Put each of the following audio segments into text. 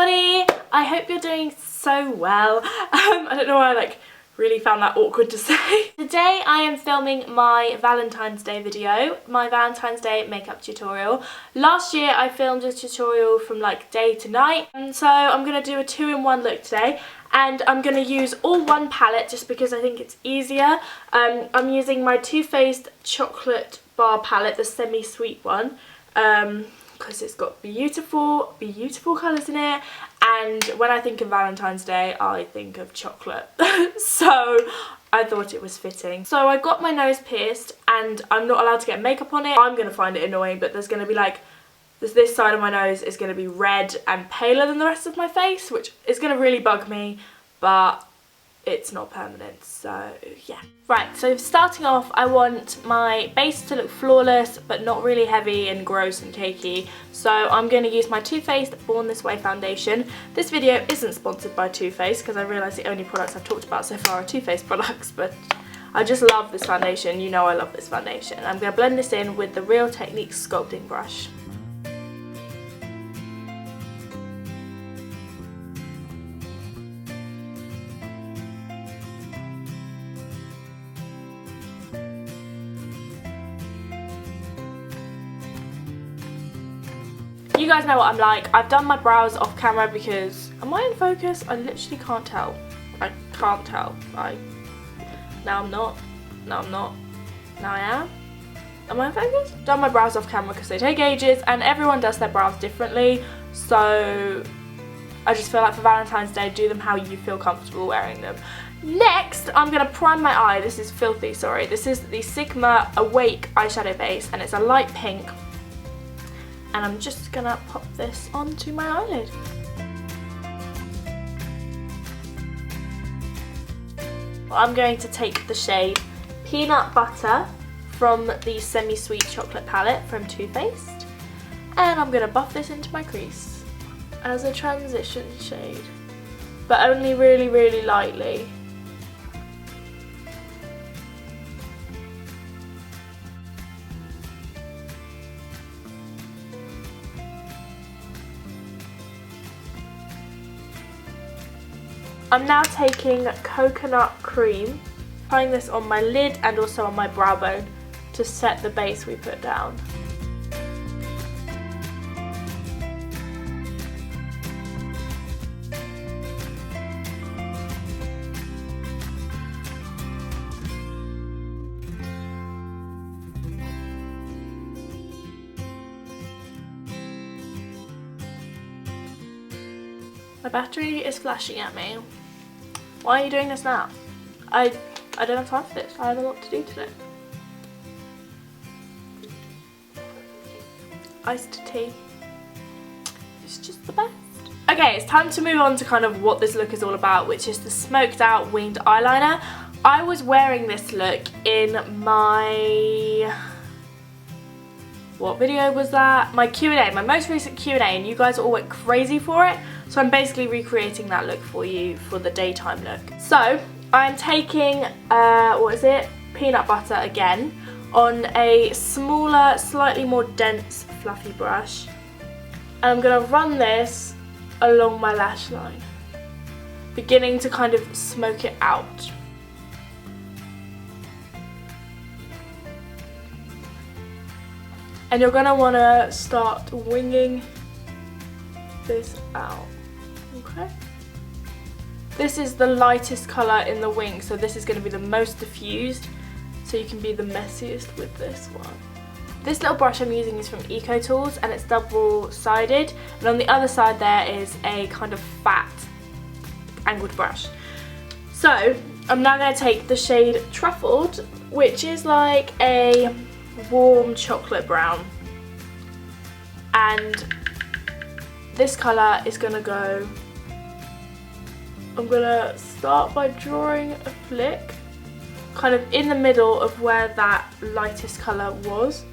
everybody! I hope you're doing so well. I don't know why I really found that awkward to say. Today I am filming my Valentine's Day video, my Valentine's Day makeup tutorial. Last year I filmed a tutorial from day to night, and so I'm going to do a 2-in-1 look today. And I'm going to use all one palette just because I think it's easier. I'm using my Too Faced chocolate bar palette, the semi-sweet one, because it's got beautiful colours in it. And when I think of Valentine's Day, I think of chocolate. So I thought it was fitting. So I got my nose pierced and I'm not allowed to get makeup on it. I'm going to find it annoying, but there's going to be this side of my nose is going to be red and paler than the rest of my face, which is going to really bug me, but it's not permanent, so yeah. Right, so starting off, I want my base to look flawless, but not really heavy and gross and cakey. So I'm going to use my Too Faced Born This Way foundation. This video isn't sponsored by Too Faced because I realise the only products I've talked about so far are Too Faced products, but I just love this foundation. You know I love this foundation. I'm going to blend this in with the Real Techniques sculpting brush. You guys know what I'm like. I've done my brows off camera because, am I in focus? I literally can't tell. I can't tell. Now I'm not. Now I'm not. Now I am. Am I in focus? Done my brows off camera because they take ages and everyone does their brows differently. So I just feel like for Valentine's Day, do them how you feel comfortable wearing them. Next, I'm going to prime my eye. This is filthy, sorry. This is the Sigma Awake eyeshadow base and it's a light pink. And I'm just gonna pop this onto my eyelid. I'm going to take the shade Peanut Butter from the Semi-Sweet Chocolate palette from Too Faced, and I'm gonna buff this into my crease as a transition shade, but only really lightly. I'm now taking coconut cream, applying this on my lid and also on my brow bone to set the base we put down. My battery is flashing at me. Why are you doing this now? I don't have time for this. I have a lot to do today. Iced tea. It's just the best. Okay, it's time to move on to kind of what this look is all about, which is the smoked out winged eyeliner. I was wearing this look in my... what video was that? My Q&A, my most recent Q&A, and you guys all went crazy for it. So I'm basically recreating that look for you for the daytime look. So I'm taking, peanut butter again on a smaller, slightly more dense, fluffy brush. And I'm gonna run this along my lash line, beginning to kind of smoke it out. And you're gonna wanna start winging this out. Okay. This is the lightest colour in the wing, so this is going to be the most diffused, so you can be the messiest with this one. This little brush I'm using is from Eco Tools and it's double-sided, and on the other side there is a kind of fat angled brush. So I'm now going to take the shade Truffled, which is like a warm chocolate brown, and this colour is going to go... I'm going to start by drawing a flick kind of in the middle of where that lightest colour was.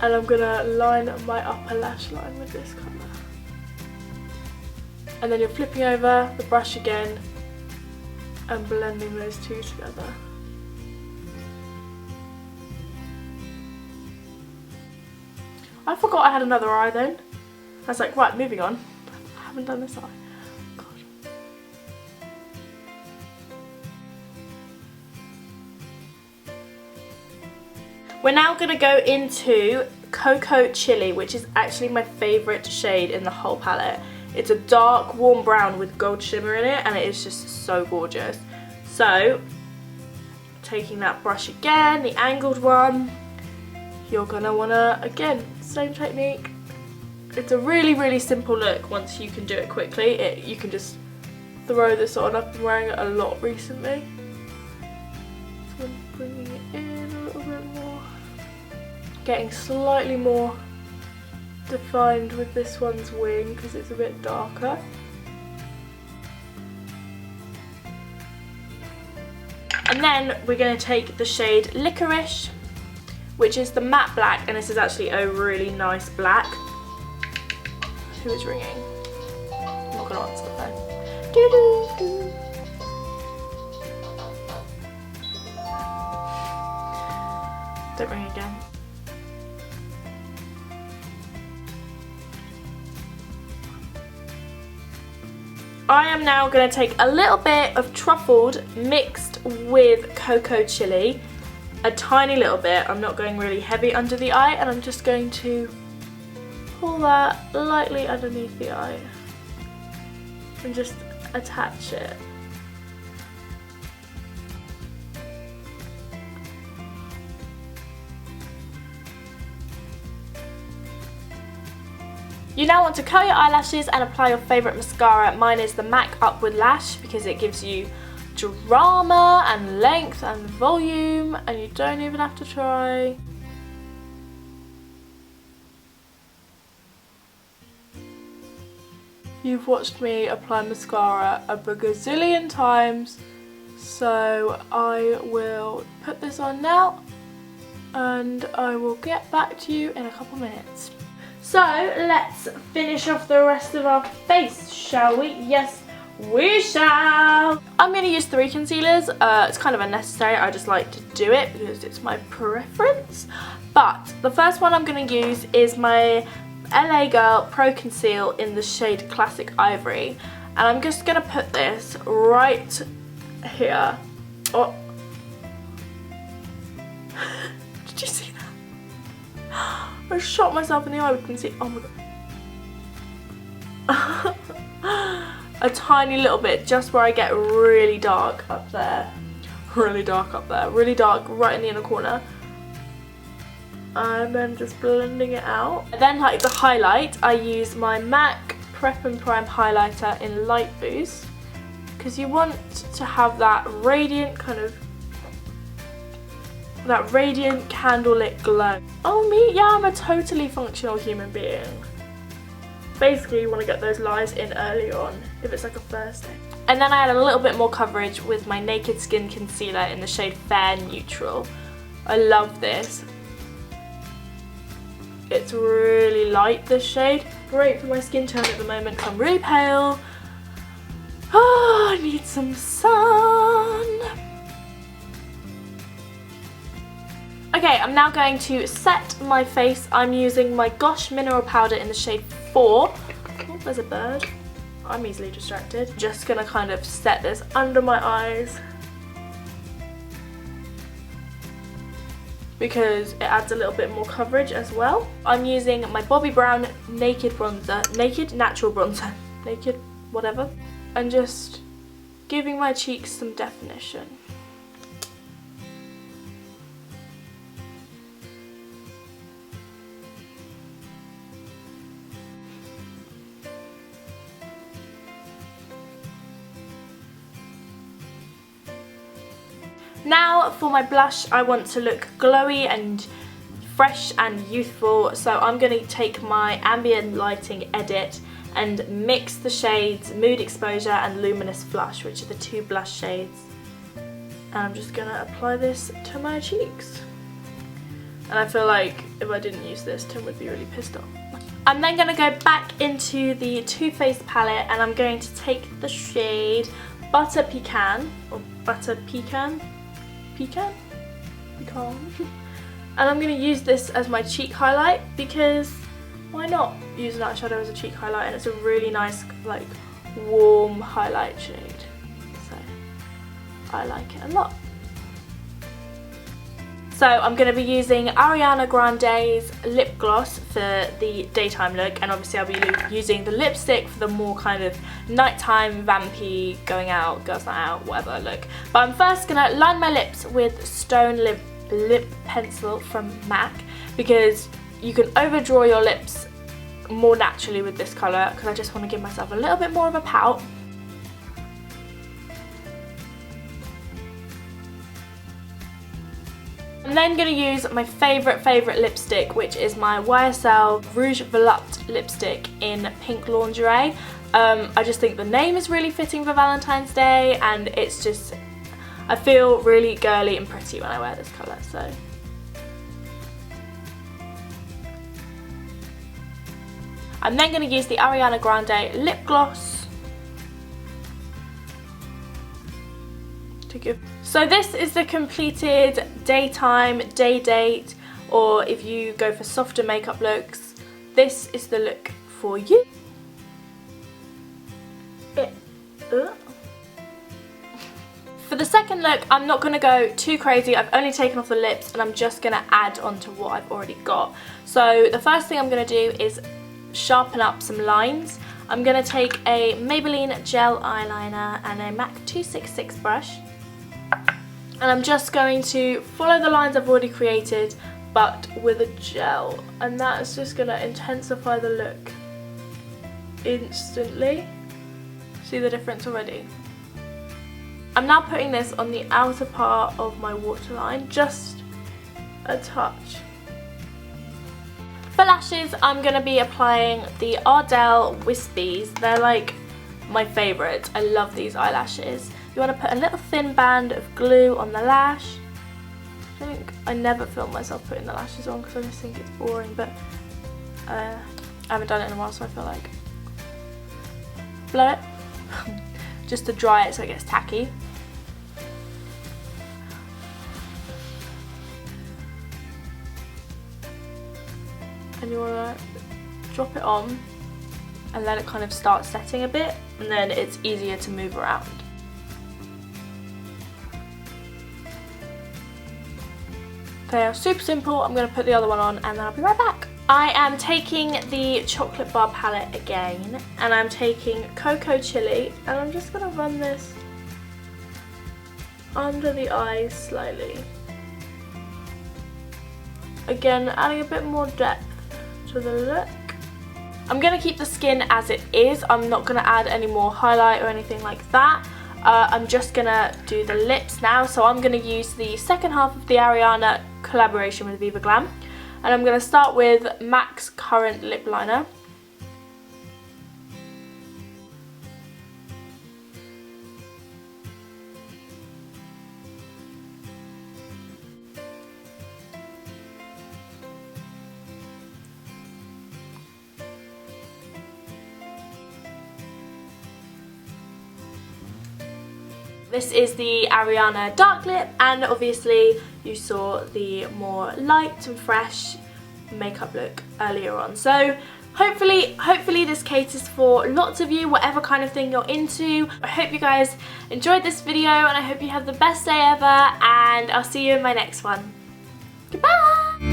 And I'm going to line my upper lash line with this colour. And then you're flipping over the brush again and blending those two together. I forgot I had another eye then. I was like, right, moving on. I haven't done this eye. God. We're now going to go into Cocoa Chili, which is actually my favourite shade in the whole palette. It's a dark, warm brown with gold shimmer in it, and it is just so gorgeous. So, taking that brush again, the angled one, you're going to want to, again, same technique. It's a really, really simple look once you can do it quickly. You can just throw this on. I've been wearing it a lot recently. So I'm bringing it in a little bit more. Getting slightly more defined with this one's wing because it's a bit darker. And then we're going to take the shade Licorice, which is the matte black, and this is actually a really nice black. Who is ringing? I'm not going to answer the phone. Doo-doo-doo. Don't ring again. I am now going to take a little bit of truffled mixed with cocoa chili, a tiny little bit. I'm not going really heavy under the eye, and I'm just going to pull that lightly underneath the eye and just attach it. You now want to curl your eyelashes and apply your favourite mascara. Mine is the MAC Upward Lash because it gives you drama and length and volume, and you don't even have to try. You've watched me apply mascara a bagazillion times, so I will put this on now and I will get back to you in a couple minutes. So let's finish off the rest of our face, shall we? Yes, we shall. I'm going to use 3 concealers. It's kind of unnecessary. I just like to do it because it's my preference. But the first one I'm going to use is my LA Girl Pro Conceal in the shade Classic Ivory. And I'm just going to put this right here. Oh. Did you see that? I shot myself in the eye with concealer. Oh my god. A tiny little bit, just where I get really dark up there. Really dark up there. Really dark right in the inner corner. And then just blending it out. And then, like the highlight, I use my MAC Prep and Prime highlighter in Light Boost, because you want to have that radiant kind of, that radiant candlelit glow. Oh me, yeah, I'm a totally functional human being. Basically you want to get those lines in early on if it's like a first day. And then I add a little bit more coverage with my Naked Skin concealer in the shade Fair Neutral. I love this. It's really light, this shade. Great for my skin tone at the moment because I'm really pale. Oh, I need some sun. Okay, I'm now going to set my face. I'm using my Gosh Mineral Powder in the shade 4. Oh, there's a bird. I'm easily distracted. Just gonna kind of set this under my eyes because it adds a little bit more coverage as well. I'm using my Bobbi Brown Naked Bronzer, Naked Natural Bronzer, Naked whatever, and just giving my cheeks some definition. Now for my blush, I want to look glowy and fresh and youthful, so I'm going to take my Ambient Lighting Edit and mix the shades Mood Exposure and Luminous Flush, which are the 2 blush shades. And I'm just going to apply this to my cheeks. And I feel like if I didn't use this, Tim would be really pissed off. I'm then going to go back into the Too Faced palette and I'm going to take the shade Butter Pecan, or Butter Pecan? Pecan? And I'm going to use this as my cheek highlight because why not use an eyeshadow as a cheek highlight? And it's a really nice, like, warm highlight shade. So I like it a lot. So I'm going to be using Ariana Grande's lip gloss for the daytime look, and obviously I'll be using the lipstick for the more kind of nighttime, vampy, going out, girls night out, whatever look. But I'm first going to line my lips with Stone Lip Pencil from MAC, because you can overdraw your lips more naturally with this colour, because I just want to give myself a little bit more of a pout. I'm then going to use my favourite lipstick, which is my YSL Rouge Volupte lipstick in Pink Lingerie. I just think the name is really fitting for Valentine's Day, and it's just, I feel really girly and pretty when I wear this colour, so. I'm then going to use the Ariana Grande lip gloss to give. So this is the completed daytime, day date, or if you go for softer makeup looks, this is the look for you. For the second look, I'm not going to go too crazy. I've only taken off the lips and I'm just going to add on to what I've already got. So the first thing I'm going to do is sharpen up some lines. I'm going to take a Maybelline gel eyeliner and a MAC 266 brush. And I'm just going to follow the lines I've already created, but with a gel. And that is just going to intensify the look instantly. See the difference already? I'm now putting this on the outer part of my waterline, just a touch. For lashes, I'm going to be applying the Ardell Wispies. They're like my favourite. I love these eyelashes. You want to put a little thin band of glue on the lash. I never film myself putting the lashes on because I just think it's boring, but I haven't done it in a while, so I feel like blow it just to dry it so it gets tacky. And you want to drop it on and let it kind of start setting a bit, and then it's easier to move around. They are super simple. I'm going to put the other one on and then I'll be right back. I am taking the chocolate bar palette again, and I'm taking Cocoa Chili, and I'm just going to run this under the eyes slightly. Again, adding a bit more depth to the look. I'm going to keep the skin as it is. I'm not going to add any more highlight or anything like that. I'm just going to do the lips now. So I'm going to use the second half of the Ariana collaboration with Viva Glam. And I'm going to start with MAC's Current Lip Liner. This is the Ariana Dark Lip, and obviously you saw the more light and fresh makeup look earlier on. So hopefully this caters for lots of you, whatever kind of thing you're into. I hope you guys enjoyed this video, and I hope you have the best day ever, and I'll see you in my next one. Goodbye!